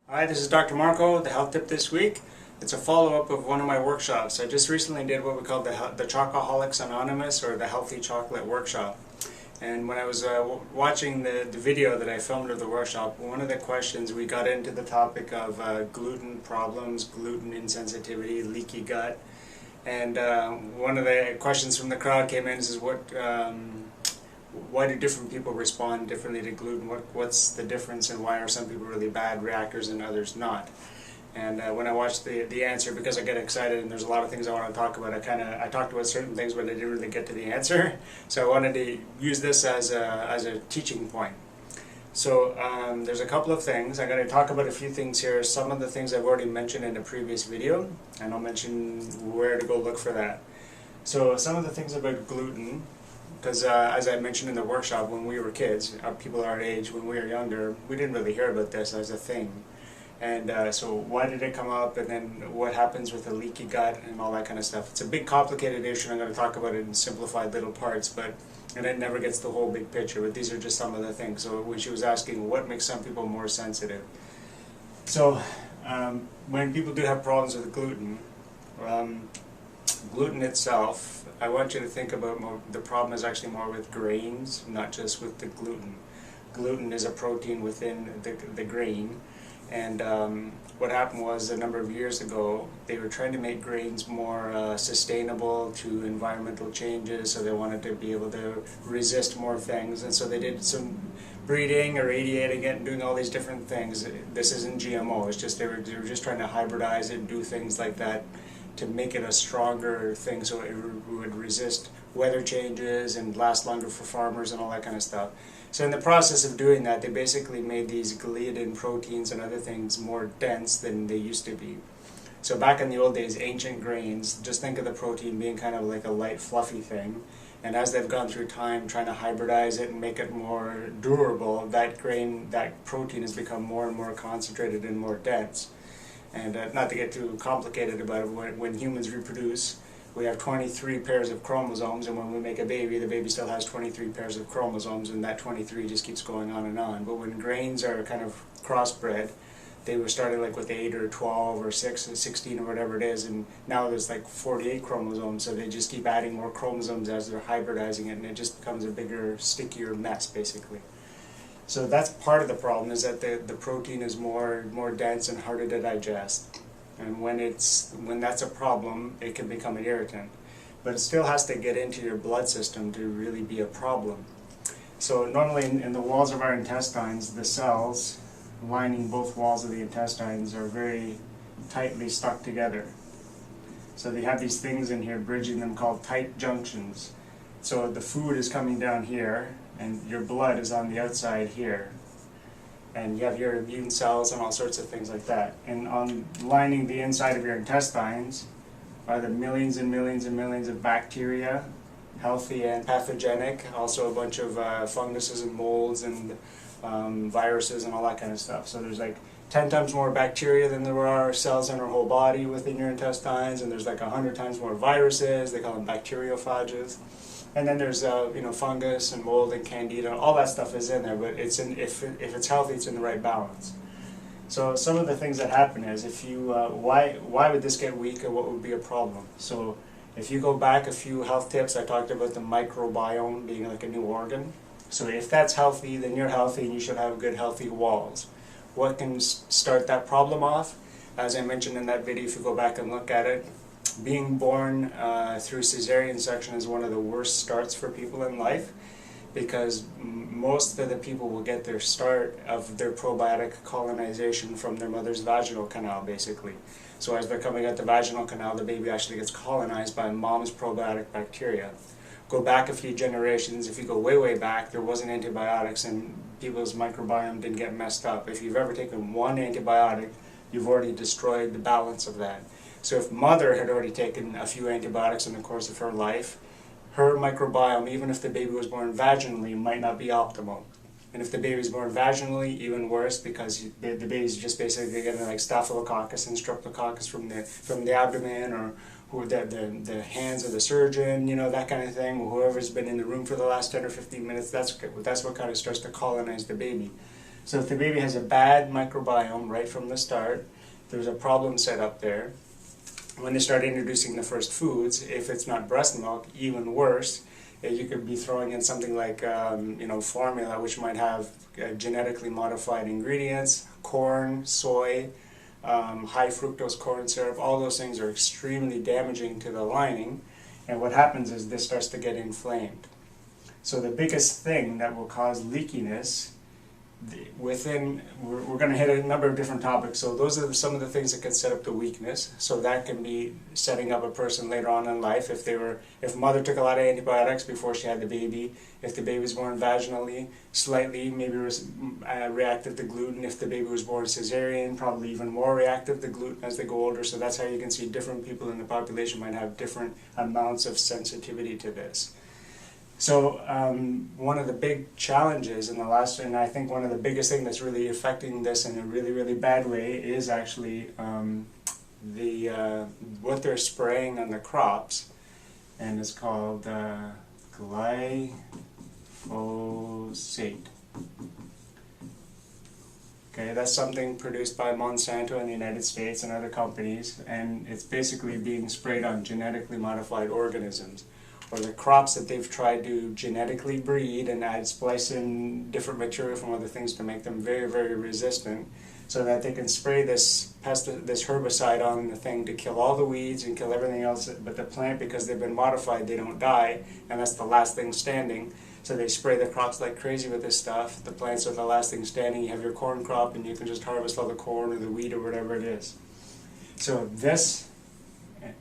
Hi, this is Dr. Marco, the health tip this week. It's a follow-up of one of my workshops. I just recently did what we call the Chocoholics Anonymous, or the Healthy Chocolate Workshop. And when I was watching the video that I filmed of the workshop, one of the questions, we got into the topic of gluten problems, gluten insensitivity, leaky gut. And one of the questions from the crowd came in and says, why do different people respond differently to gluten? What's the difference, and why are some people really bad reactors and others not? And when I watched the answer, because I get excited and there's a lot of things I want to talk about, I talked about certain things, but I didn't really get to the answer. So I wanted to use this as a teaching point. So there's a couple of things. I'm going to talk about a few things here. Some of the things I've already mentioned in a previous video, and I'll mention where to go look for that. So some of the things about gluten, because as I mentioned in the workshop, when we were kids, people our age, when we were younger, we didn't really hear about this as a thing. And so why did it come up, and then what happens with the leaky gut and all that kind of stuff. It's a big complicated issue, and I'm going to talk about it in simplified little parts, and it never gets the whole big picture, but these are just some of the things. So when she was asking what makes some people more sensitive. So when people do have problems with gluten, gluten itself, I want you to think about the problem is actually more with grains, not just with the gluten. Gluten is a protein within the grain, and what happened was a number of years ago they were trying to make grains more sustainable to environmental changes, so they wanted to be able to resist more things, and so they did some breeding, irradiating it, and doing all these different things. This isn't GMO, it's just they were just trying to hybridize it and do things like that to make it a stronger thing so it would resist weather changes and last longer for farmers and all that kind of stuff. So in the process of doing that, they basically made these gliadin proteins and other things more dense than they used to be. So back in the old days, ancient grains, just think of the protein being kind of like a light fluffy thing, and as they've gone through time trying to hybridize it and make it more durable, that protein has become more and more concentrated and more dense. And not to get too complicated about it, when humans reproduce, we have 23 pairs of chromosomes, and when we make a baby, the baby still has 23 pairs of chromosomes, and that 23 just keeps going on and on. But when grains are kind of crossbred, they were starting like with 8 or 12 or 6 or 16 or whatever it is, and now there's like 48 chromosomes, so they just keep adding more chromosomes as they're hybridizing it, and it just becomes a bigger, stickier mess, basically. So that's part of the problem, is that the protein is more dense and harder to digest. And when that's a problem, it can become an irritant. But it still has to get into your blood system to really be a problem. So normally in the walls of our intestines, the cells lining both walls of the intestines are very tightly stuck together. So they have these things in here bridging them called tight junctions. So the food is coming down here, and your blood is on the outside here. And you have your immune cells and all sorts of things like that. And on lining the inside of your intestines are the millions and millions and millions of bacteria, healthy and pathogenic, also a bunch of funguses and molds and viruses and all that kind of stuff. So there's like 10 times more bacteria than there are cells in our whole body within your intestines, and there's like 100 times more viruses. They call them bacteriophages. And then there's fungus and mold and candida. All that stuff is in there, but if it's healthy, it's in the right balance. So some of the things that happen is, if you why would this get weak, and what would be a problem? So if you go back a few health tips, I talked about the microbiome being like a new organ. So if that's healthy, then you're healthy, and you should have good healthy walls. What can start that problem off? As I mentioned in that video, if you go back and look at it, being born through cesarean section is one of the worst starts for people in life, because most of the people will get their start of their probiotic colonization from their mother's vaginal canal, basically. So as they're coming out the vaginal canal, the baby actually gets colonized by mom's probiotic bacteria. Go back a few generations, if you go way back, there wasn't antibiotics, and people's microbiome didn't get messed up. If you've ever taken one antibiotic, you've already destroyed the balance of that. So if mother had already taken a few antibiotics in the course of her life, her microbiome, even if the baby was born vaginally, might not be optimal. And if the baby's born vaginally, even worse, because the baby's just basically getting like staphylococcus and streptococcus from the abdomen, or the hands of the surgeon, that kind of thing. Whoever's been in the room for the last 10 or 15 minutes, that's what kind of starts to colonize the baby. So if the baby has a bad microbiome right from the start, there's a problem set up there. When they start introducing the first foods, if it's not breast milk, even worse, you could be throwing in something like formula, which might have genetically modified ingredients, corn, soy, high fructose corn syrup. All those things are extremely damaging to the lining, and what happens is this starts to get inflamed. So the biggest thing that will cause leakiness we're going to hit a number of different topics. So those are some of the things that can set up the weakness. So that can be setting up a person later on in life if mother took a lot of antibiotics before she had the baby, if the baby was born vaginally, slightly maybe reactive to gluten. If the baby was born cesarean, probably even more reactive to gluten as they go older. So that's how you can see different people in the population might have different amounts of sensitivity to this. So one of the big challenges and I think one of the biggest things that's really affecting this in a really, really bad way is actually what they're spraying on the crops, and it's called Glyphosate. Okay, that's something produced by Monsanto in the United States and other companies, and it's basically being sprayed on genetically modified organisms, or the crops that they've tried to genetically breed and splice in different material from other things to make them very, very resistant, so that they can spray this herbicide on the thing to kill all the weeds and kill everything else, but the plant, because they've been modified, they don't die, and that's the last thing standing. So they spray the crops like crazy with this stuff. The plants are the last thing standing. You have your corn crop and you can just harvest all the corn or the wheat or whatever it is. So this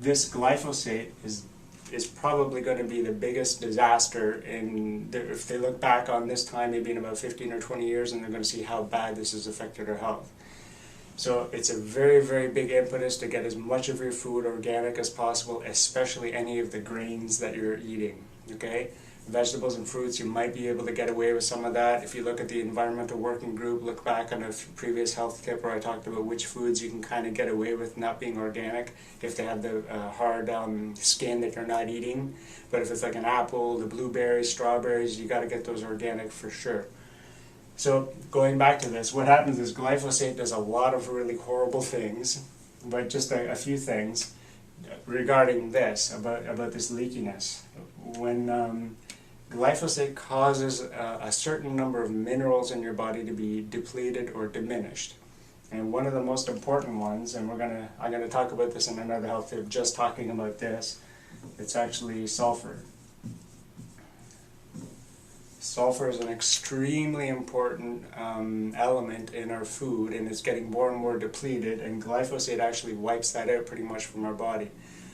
glyphosate is probably going to be the biggest disaster if they look back on this time, maybe in about 15 or 20 years, and they're going to see how bad this has affected our health. So it's a very, very big impetus to get as much of your food organic as possible, especially any of the grains that you're eating, okay? Vegetables and fruits, you might be able to get away with some of that. If you look at the environmental working group, look back on a previous health tip where I talked about which foods you can kind of get away with not being organic if they have the hard skin that you're not eating. But if it's like an apple, the blueberries, strawberries, you got to get those organic for sure. So going back to this, what happens is glyphosate does a lot of really horrible things, but just a few things regarding this, about this leakiness. When glyphosate causes a certain number of minerals in your body to be depleted or diminished. And one of the most important ones, and I'm gonna talk about this in another health tip, just talking about this, it's actually sulfur. Sulfur is an extremely important element in our food, and it's getting more and more depleted, and glyphosate actually wipes that out pretty much from our body.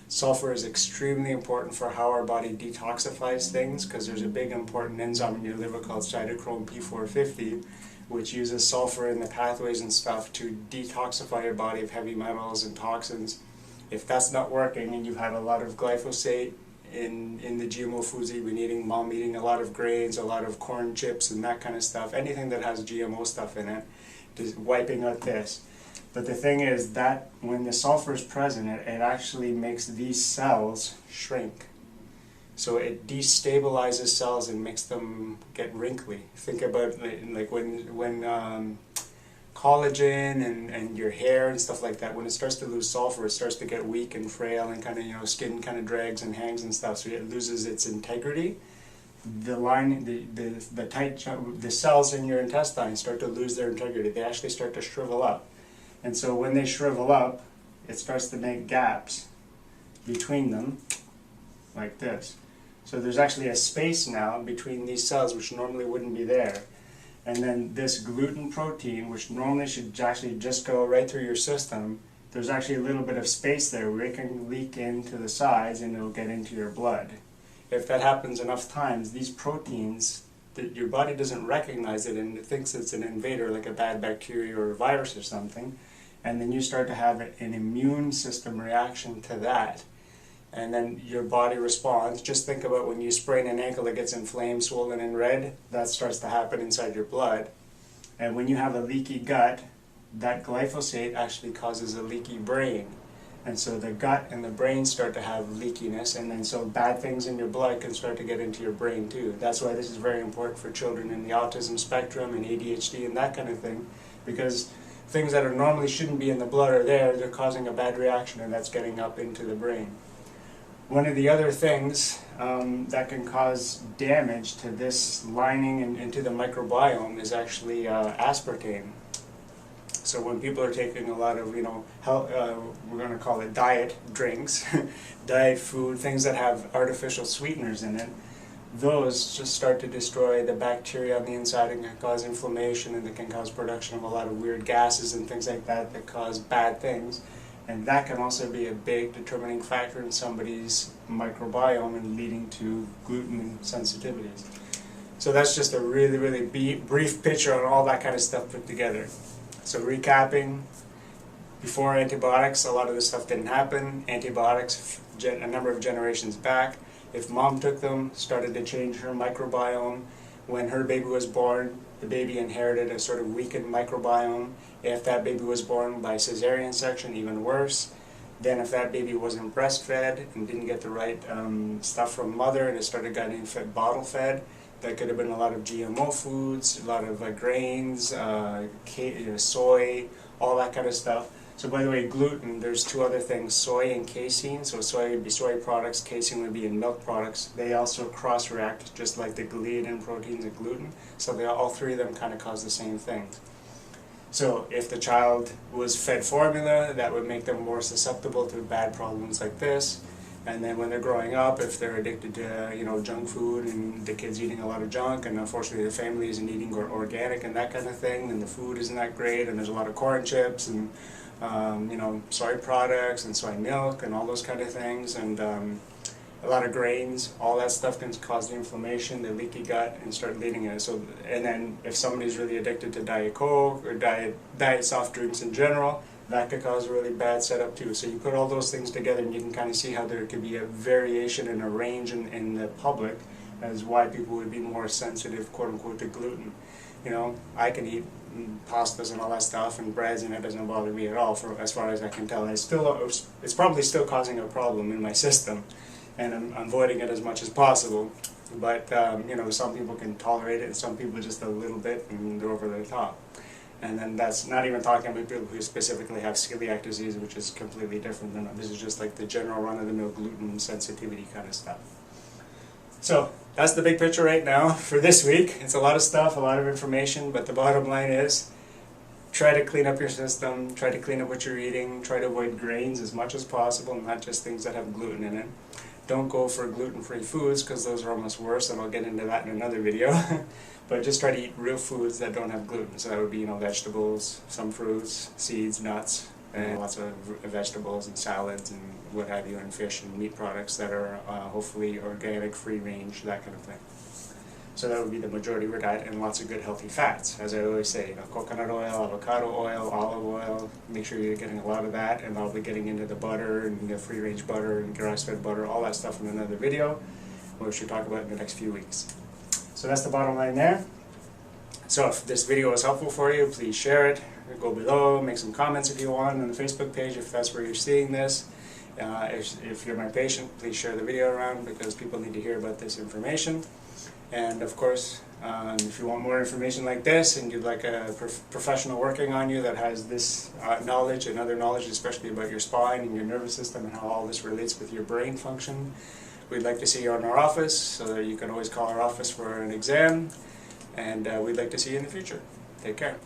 Sulfur is extremely important for how our body detoxifies things, because there's a big important enzyme in your liver called cytochrome P450, which uses sulfur in the pathways and stuff to detoxify your body of heavy metals and toxins. If that's not working and you've had a lot of glyphosate in the GMO foods that you've been eating, mom eating a lot of grains, a lot of corn chips and that kind of stuff, anything that has GMO stuff in it, just wiping out this. But the thing is that when the sulfur is present, it actually makes these cells shrink. So it destabilizes cells and makes them get wrinkly. Think about like when collagen and your hair and stuff like that, when it starts to lose sulfur, it starts to get weak and frail and kind of, skin kind of drags and hangs and stuff, so it loses its integrity. The cells in your intestine start to lose their integrity. They actually start to shrivel up. And so when they shrivel up, it starts to make gaps between them, like this. So there's actually a space now between these cells which normally wouldn't be there. And then this gluten protein, which normally should actually just go right through your system, there's actually a little bit of space there where it can leak into the sides and it'll get into your blood. If that happens enough times, these proteins, your body doesn't recognize it and it thinks it's an invader, like a bad bacteria or a virus or something, and then you start to have an immune system reaction to that. And then your body responds. Just think about when you sprain an ankle that gets inflamed, swollen, and red. That starts to happen inside your blood. And when you have a leaky gut, that glyphosate actually causes a leaky brain. And so the gut and the brain start to have leakiness, and then so bad things in your blood can start to get into your brain too. That's why this is very important for children in the autism spectrum and ADHD and that kind of thing, because things that are normally shouldn't be in the blood are there, they're causing a bad reaction, and that's getting up into the brain. One of the other things that can cause damage to this lining and to the microbiome is actually aspartame. So when people are taking a lot of, we're going to call it diet drinks, diet food, things that have artificial sweeteners in it, those just start to destroy the bacteria on the inside and can cause inflammation, and they can cause production of a lot of weird gases and things like that that cause bad things. And that can also be a big determining factor in somebody's microbiome and leading to gluten sensitivities. So that's just a really, really brief picture on all that kind of stuff put together. So recapping, before antibiotics, a lot of this stuff didn't happen. Antibiotics, a number of generations back, if mom took them, started to change her microbiome. When her baby was born, the baby inherited a sort of weakened microbiome. If that baby was born by cesarean section, even worse. Then if that baby wasn't breastfed and didn't get the right stuff from mother and it started getting bottle fed, that could have been a lot of GMO foods, a lot of grains, soy, all that kind of stuff. So by the way, gluten, there's two other things, soy and casein. So soy would be soy products, casein would be in milk products. They also cross-react just like the gliadin proteins and gluten. So all three of them kind of cause the same thing. So if the child was fed formula, that would make them more susceptible to bad problems like this. And then when they're growing up, if they're addicted to junk food and the kid's eating a lot of junk, and unfortunately the family isn't eating organic and that kind of thing, and the food isn't that great, and there's a lot of corn chips and soy products and soy milk and all those kind of things, and a lot of grains, all that stuff can cause the inflammation, the leaky gut, and start leading it. So, and then if somebody's really addicted to Diet Coke or diet soft drinks in general, that could cause a really bad setup too. So you put all those things together and you can kind of see how there could be a variation and a range in the public as why people would be more sensitive, quote unquote, to gluten. I can eat pastas and all that stuff and breads, and it doesn't bother me at all as far as I can tell. It's probably still causing a problem in my system, and I'm avoiding it as much as possible. But some people can tolerate it, and some people just a little bit, and they're over the top. And then that's not even talking about people who specifically have celiac disease, which is completely different than this is just like the general run-of-the-mill gluten sensitivity kind of stuff. So that's the big picture right now for this week. It's a lot of stuff, a lot of information, but the bottom line is try to clean up your system, try to clean up what you're eating, try to avoid grains as much as possible, not just things that have gluten in it. Don't go for gluten-free foods because those are almost worse, and I'll get into that in another video. But just try to eat real foods that don't have gluten. So that would be, vegetables, some fruits, seeds, nuts, and lots of vegetables and salads and what have you, and fish and meat products that are hopefully organic, free range, that kind of thing. So that would be the majority of your diet, and lots of good healthy fats. As I always say, coconut oil, avocado oil, olive oil, make sure you're getting a lot of that, and I'll be getting into the butter and the free range butter and grass-fed butter, all that stuff in another video, which we'll talk about in the next few weeks. So that's the bottom line there. So if this video was helpful for you, please share it. Go below, make some comments if you want on the Facebook page if that's where you're seeing this. If you're my patient, please share the video around because people need to hear about this information. And of course, if you want more information like this and you'd like a professional working on you that has this knowledge and other knowledge, especially about your spine and your nervous system and how all this relates with your brain function, we'd like to see you in our office, so that you can always call our office for an exam, and we'd like to see you in the future. Take care.